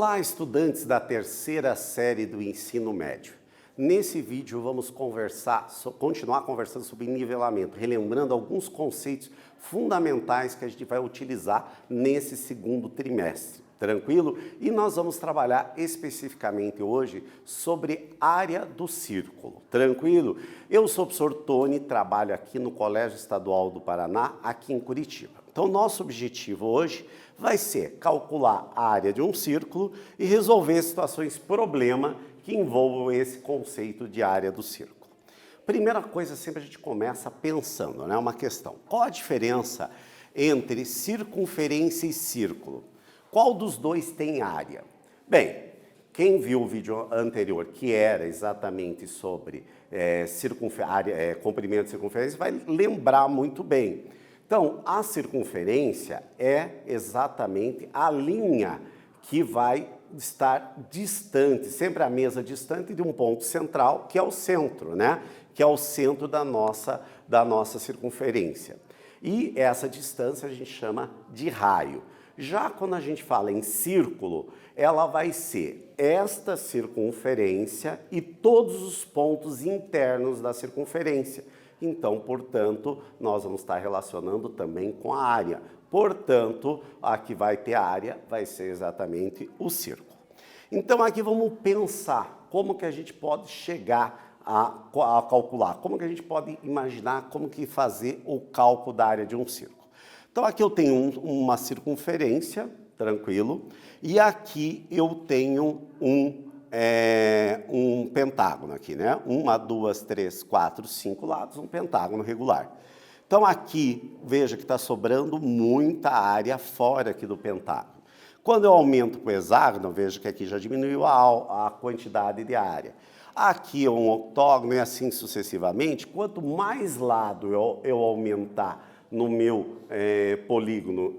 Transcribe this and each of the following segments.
Olá, estudantes da terceira série do ensino médio. Nesse vídeo vamos continuar conversando sobre nivelamento, relembrando alguns conceitos fundamentais que a gente vai utilizar nesse segundo trimestre. Tranquilo? E nós vamos trabalhar especificamente hoje sobre área do círculo. Tranquilo? Eu sou o professor Tony, trabalho aqui no Colégio Estadual do Paraná, aqui em Curitiba. Então, nosso objetivo hoje vai ser calcular a área de um círculo e resolver situações problema que envolvam esse conceito de área do círculo. Primeira coisa, sempre a gente começa pensando, né? Uma questão. Qual a diferença entre circunferência e círculo? Qual dos dois tem área? Bem, quem viu o vídeo anterior, que era exatamente sobre comprimento e circunferência, vai lembrar muito bem. Então, a circunferência é exatamente a linha que vai estar distante, sempre a mesma distante de um ponto central, que é o centro, né? Que é o centro da nossa circunferência. E essa distância a gente chama de raio. Já quando a gente fala em círculo, ela vai ser esta circunferência e todos os pontos internos da circunferência. Então, portanto, nós vamos estar relacionando também com a área. Portanto, a que vai ter área vai ser exatamente o círculo. Então, aqui vamos pensar como que a gente pode chegar a calcular, como que a gente pode imaginar como que fazer o cálculo da área de um círculo. Então, aqui eu tenho uma circunferência, tranquilo, e aqui eu tenho um pentágono aqui, né? 1, 2, 3, 4, 5 lados, um pentágono regular. Então, aqui, veja que está sobrando muita área fora aqui do pentágono. Quando eu aumento para o hexágono, veja que aqui já diminuiu a quantidade de área. Aqui é um octógono e assim sucessivamente. Quanto mais lado eu aumentar no meu polígono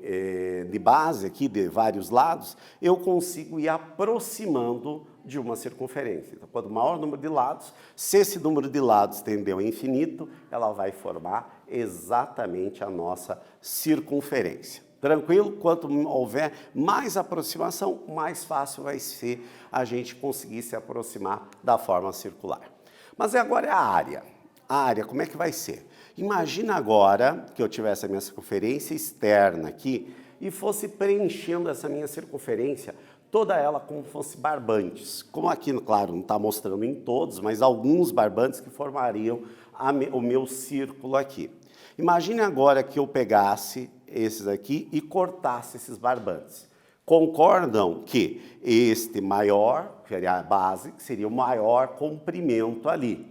de base, aqui de vários lados, eu consigo ir aproximando de uma circunferência. Então, quanto maior o número de lados, se esse número de lados tender ao infinito, ela vai formar exatamente a nossa circunferência. Tranquilo? Quanto houver mais aproximação, mais fácil vai ser a gente conseguir se aproximar da forma circular. Mas agora é a área. A área, como é que vai ser? Imagina agora que eu tivesse a minha circunferência externa aqui e fosse preenchendo essa minha circunferência, toda ela como fosse barbantes. Como aqui, claro, não está mostrando em todos, mas alguns barbantes que formariam o meu círculo aqui. Imagine agora que eu pegasse esses aqui e cortasse esses barbantes. Concordam que este maior, que seria a base, seria o maior comprimento ali.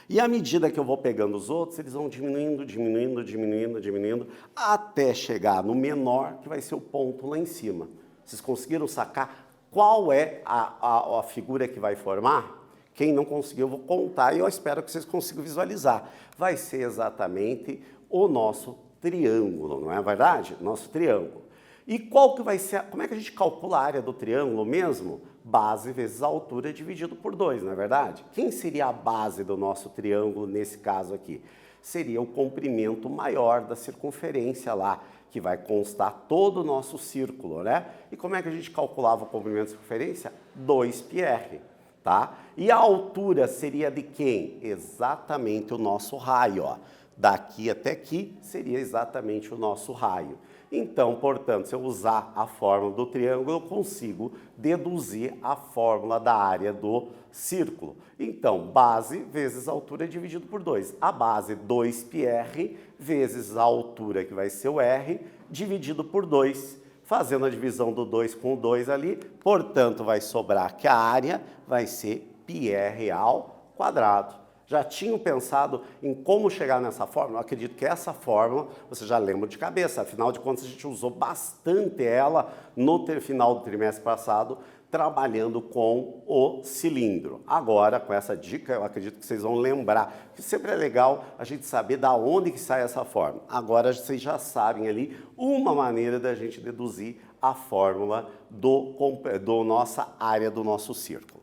E à medida que eu vou pegando os outros, eles vão diminuindo, diminuindo, diminuindo, diminuindo, até chegar no menor, que vai ser o ponto lá em cima. Vocês conseguiram sacar qual é a figura que vai formar? Quem não conseguiu, eu vou contar e eu espero que vocês consigam visualizar. Vai ser exatamente o nosso triângulo, não é verdade? Nosso triângulo. E qual que vai ser, como é que a gente calcula a área do triângulo mesmo? Base vezes a altura dividido por 2, não é verdade? Quem seria a base do nosso triângulo nesse caso aqui? Seria o comprimento maior da circunferência lá, que vai constar todo o nosso círculo, né? E como é que a gente calculava o comprimento da circunferência? 2πr, tá? E a altura seria de quem? Exatamente o nosso raio, ó. Daqui até aqui seria exatamente o nosso raio. Então, portanto, se eu usar a fórmula do triângulo, eu consigo deduzir a fórmula da área do círculo. Então, base vezes a altura dividido por 2. A base 2πr vezes a altura, que vai ser o r, dividido por 2. Fazendo a divisão do 2 com o 2 ali, portanto, vai sobrar que a área vai ser πr ao quadrado. Já tinham pensado em como chegar nessa fórmula? Eu acredito que essa fórmula você já lembra de cabeça, afinal de contas a gente usou bastante ela no final do trimestre passado, trabalhando com o cilindro. Agora, com essa dica, eu acredito que vocês vão lembrar, que sempre é legal a gente saber da onde que sai essa fórmula. Agora vocês já sabem ali uma maneira da gente deduzir a fórmula do nossa área do nosso círculo.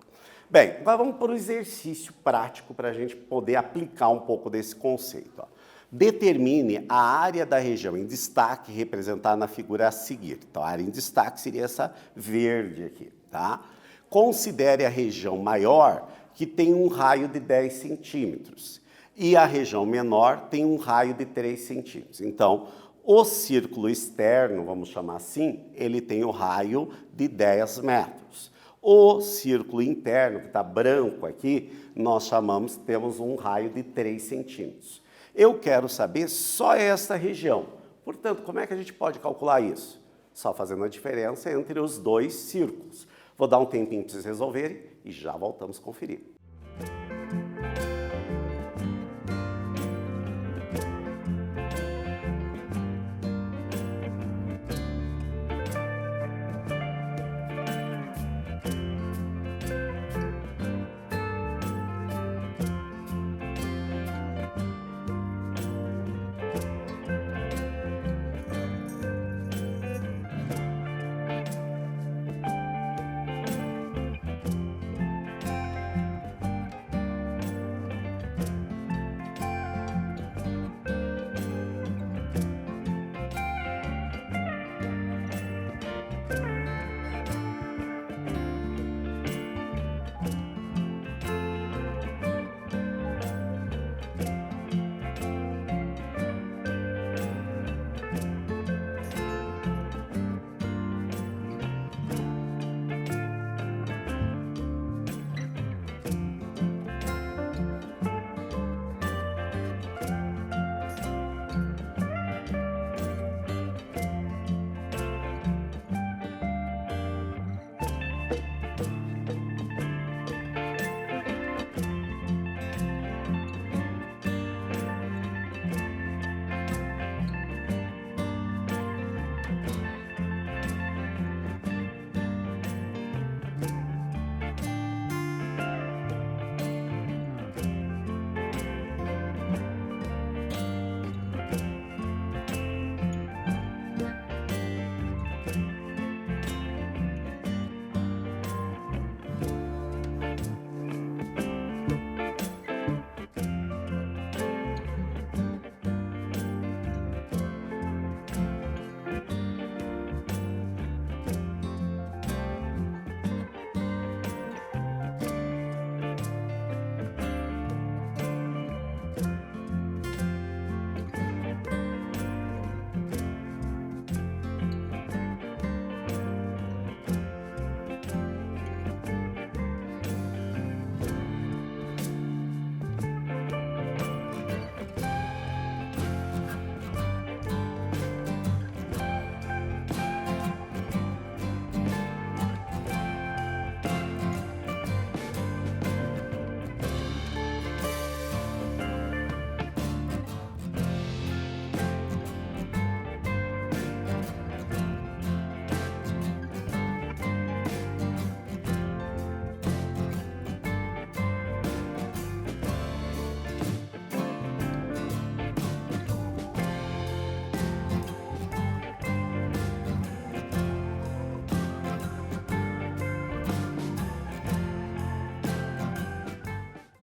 Bem, agora vamos para o exercício prático para a gente poder aplicar um pouco desse conceito. Ó. Determine a área da região em destaque representada na figura a seguir. Então, a área em destaque seria essa verde aqui. tá? Considere a região maior, que tem um raio de 10 centímetros, e a região menor tem um raio de 3 centímetros. Então, o círculo externo, vamos chamar assim, ele tem o raio de 10 metros. O círculo interno, que está branco aqui, nós temos um raio de 3 centímetros. Eu quero saber só esta região. Portanto, como é que a gente pode calcular isso? Só fazendo a diferença entre os dois círculos. Vou dar um tempinho para vocês resolverem e já voltamos a conferir.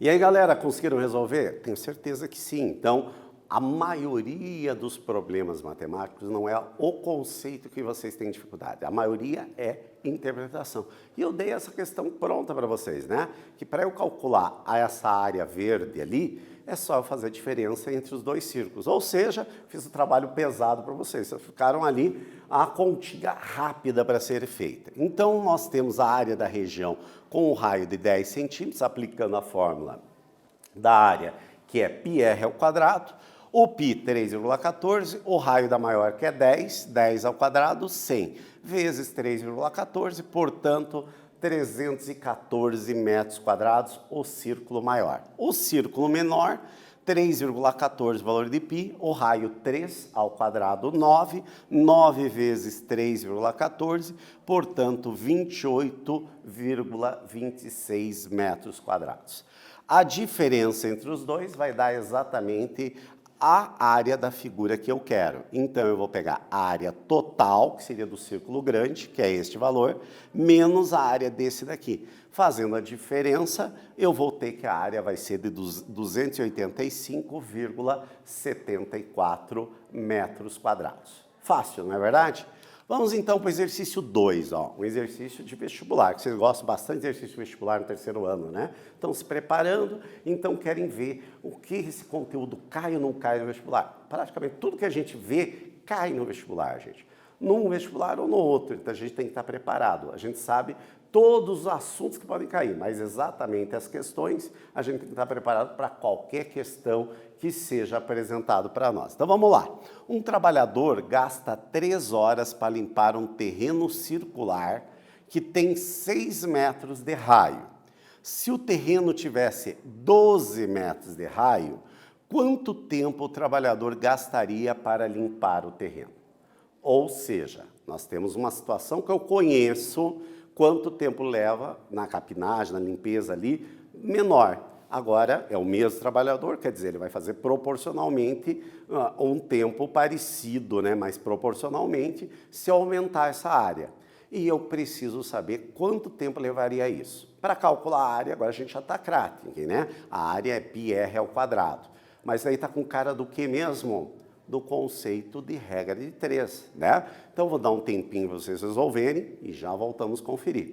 E aí, galera, conseguiram resolver? Tenho certeza que sim. Então, a maioria dos problemas matemáticos não é o conceito que vocês têm dificuldade. A maioria é interpretação. E eu dei essa questão pronta para vocês, né? Que para eu calcular essa área verde ali, é só eu fazer a diferença entre os dois círculos. Ou seja, fiz o trabalho pesado para vocês. Vocês ficaram ali a continha rápida para ser feita. Então, nós temos a área da região com um raio de 10 centímetros, aplicando a fórmula da área, que é πr ao quadrado, o π 3,14, o raio da maior que é 10, 10 ao quadrado, 100, vezes 3,14, portanto, 314 metros quadrados, o círculo maior. O círculo menor, 3,14 valor de π, o raio 3 ao quadrado 9, 9 vezes 3,14, portanto 28,26 metros quadrados. A diferença entre os dois vai dar exatamente a área da figura que eu quero. Então, eu vou pegar a área total, que seria do círculo grande, que é este valor, menos a área desse daqui. Fazendo a diferença, eu vou ter que a área vai ser de 285,74 metros quadrados. Fácil, não é verdade? Vamos então para o exercício 2, um exercício de vestibular, que vocês gostam bastante de exercício de vestibular no terceiro ano, né? Estão se preparando, então querem ver o que esse conteúdo cai ou não cai no vestibular. Praticamente tudo que a gente vê cai no vestibular, gente. Num vestibular ou no outro, então a gente tem que estar preparado. A gente sabe todos os assuntos que podem cair, mas exatamente as questões, a gente tem que estar preparado para qualquer questão que seja apresentado para nós. Então vamos lá. Um trabalhador gasta 3 horas para limpar um terreno circular que tem 6 metros de raio. Se o terreno tivesse 12 metros de raio, quanto tempo o trabalhador gastaria para limpar o terreno? Ou seja, nós temos uma situação que eu conheço quanto tempo leva na capinagem, na limpeza ali, menor. Agora, é o mesmo trabalhador, quer dizer, ele vai fazer proporcionalmente um tempo parecido, né? Mas proporcionalmente, se aumentar essa área. E eu preciso saber quanto tempo levaria isso. Para calcular a área, agora a gente já está craque, né? A área é πr ao quadrado. Mas aí está com cara do que mesmo? Do conceito de regra de 3, né? Então, vou dar um tempinho para vocês resolverem e já voltamos a conferir.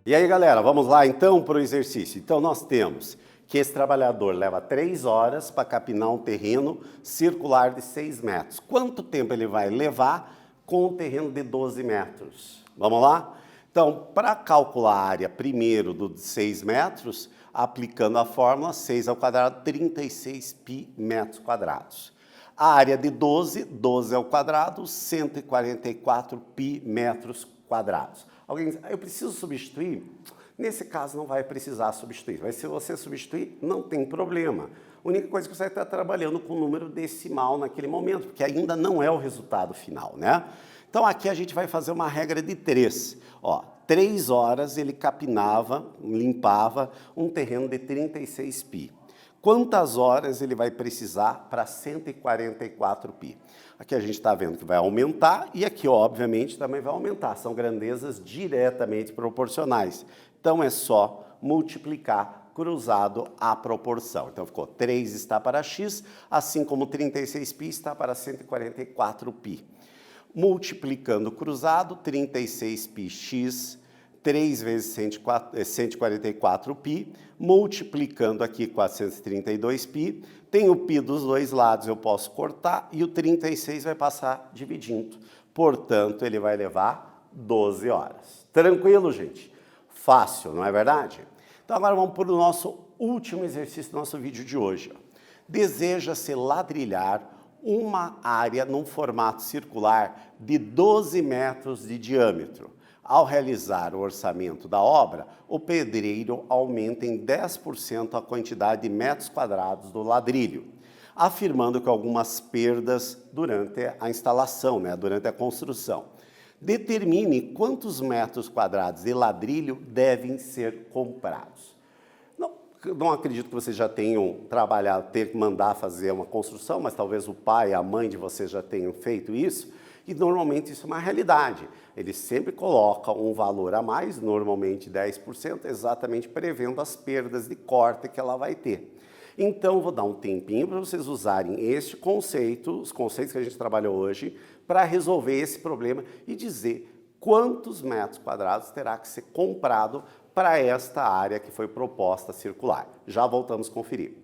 E aí, galera, vamos lá então para o exercício. Então, nós temos que esse trabalhador leva 3 horas para capinar um terreno circular de 6 metros. Quanto tempo ele vai levar com um terreno de 12 metros? Vamos lá? Então, para calcular a área primeiro do de 6 metros, aplicando a fórmula 6 ao quadrado, 36 π metros quadrados. A área de 12, 12 ao quadrado, 144 π metros quadrados. Alguém diz, eu preciso substituir? Nesse caso não vai precisar substituir, mas se você substituir, não tem problema. A única coisa que você vai estar trabalhando com o número decimal naquele momento, porque ainda não é o resultado final, né? Então aqui a gente vai fazer uma regra de 3. Ó, 3 horas ele capinava, limpava um terreno de 36 pi. Quantas horas ele vai precisar para 144 pi? Aqui a gente está vendo que vai aumentar e aqui, obviamente, também vai aumentar. São grandezas diretamente proporcionais. Então, é só multiplicar cruzado a proporção. Então, ficou 3 está para x, assim como 36 pi está para 144 pi. Multiplicando cruzado, 36 pi x, 3 vezes 144 pi, multiplicando aqui 432 pi, tem o pi dos dois lados, eu posso cortar, e o 36 vai passar dividindo. Portanto, ele vai levar 12 horas. Tranquilo, gente? Fácil, não é verdade? Então, agora vamos para o nosso último exercício do nosso vídeo de hoje. Deseja-se ladrilhar uma área num formato circular de 12 metros de diâmetro. Ao realizar o orçamento da obra, o pedreiro aumenta em 10% a quantidade de metros quadrados do ladrilho, afirmando que algumas perdas durante a instalação, durante a construção. Determine quantos metros quadrados de ladrilho devem ser comprados. Não acredito que vocês já tenham trabalhado, ter que mandar fazer uma construção, mas talvez o pai e a mãe de vocês já tenham feito isso, e normalmente isso é uma realidade. Eles sempre colocam um valor a mais, normalmente 10%, exatamente prevendo as perdas de corte que ela vai ter. Então, vou dar um tempinho para vocês usarem este conceito, os conceitos que a gente trabalhou hoje, para resolver esse problema e dizer quantos metros quadrados terá que ser comprado para esta área que foi proposta circular. Já voltamos a conferir.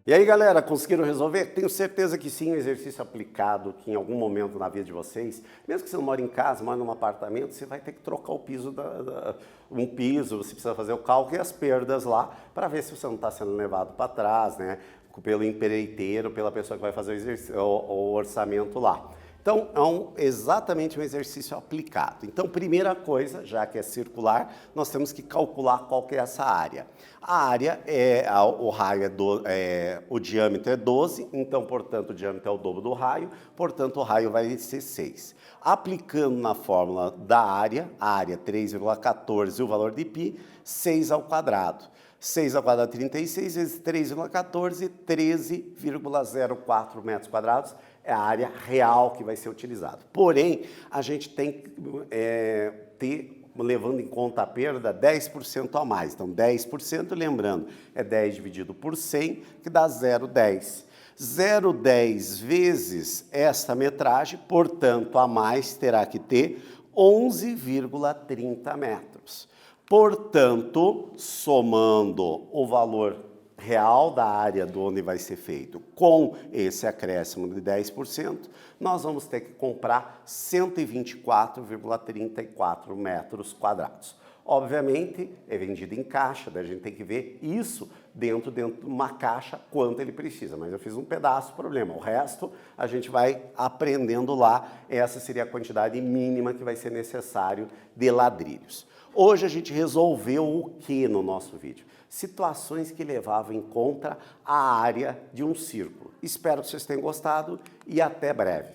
E aí, galera, conseguiram resolver? Tenho certeza que sim, um exercício aplicado que em algum momento na vida de vocês, mesmo que você não mora em casa, mora num apartamento, você vai ter que trocar o piso, um piso, você precisa fazer o cálculo e as perdas lá, para ver se você não está sendo levado para trás, né? Pelo empreiteiro, pela pessoa que vai fazer o orçamento lá. Então, é exatamente um exercício aplicado. Então, primeira coisa, já que é circular, nós temos que calcular qual que é essa área. A área, o raio o diâmetro é 12, então, portanto, o diâmetro é o dobro do raio, portanto, o raio vai ser 6. Aplicando na fórmula da área, a área 3,14 e o valor de π, 6 ao quadrado. 6 ao quadrado 36 vezes 3,14, 13,04 metros quadrados é a área real que vai ser utilizada. Porém, a gente tem que ter, levando em conta a perda, 10% a mais. Então, 10%, lembrando, é 10 dividido por 100, que dá 0,10. 0,10 vezes esta metragem, portanto, a mais terá que ter 11,30 metros. Portanto, somando o valor real da área de onde vai ser feito com esse acréscimo de 10%, nós vamos ter que comprar 124,34 metros quadrados. Obviamente, é vendido em caixa, daí a gente tem que ver isso dentro de uma caixa, quanto ele precisa. Mas eu fiz um pedaço, problema. O resto, a gente vai aprendendo lá. Essa seria a quantidade mínima que vai ser necessário de ladrilhos. Hoje a gente resolveu o que no nosso vídeo? Situações que levavam em conta a área de um círculo. Espero que vocês tenham gostado e até breve.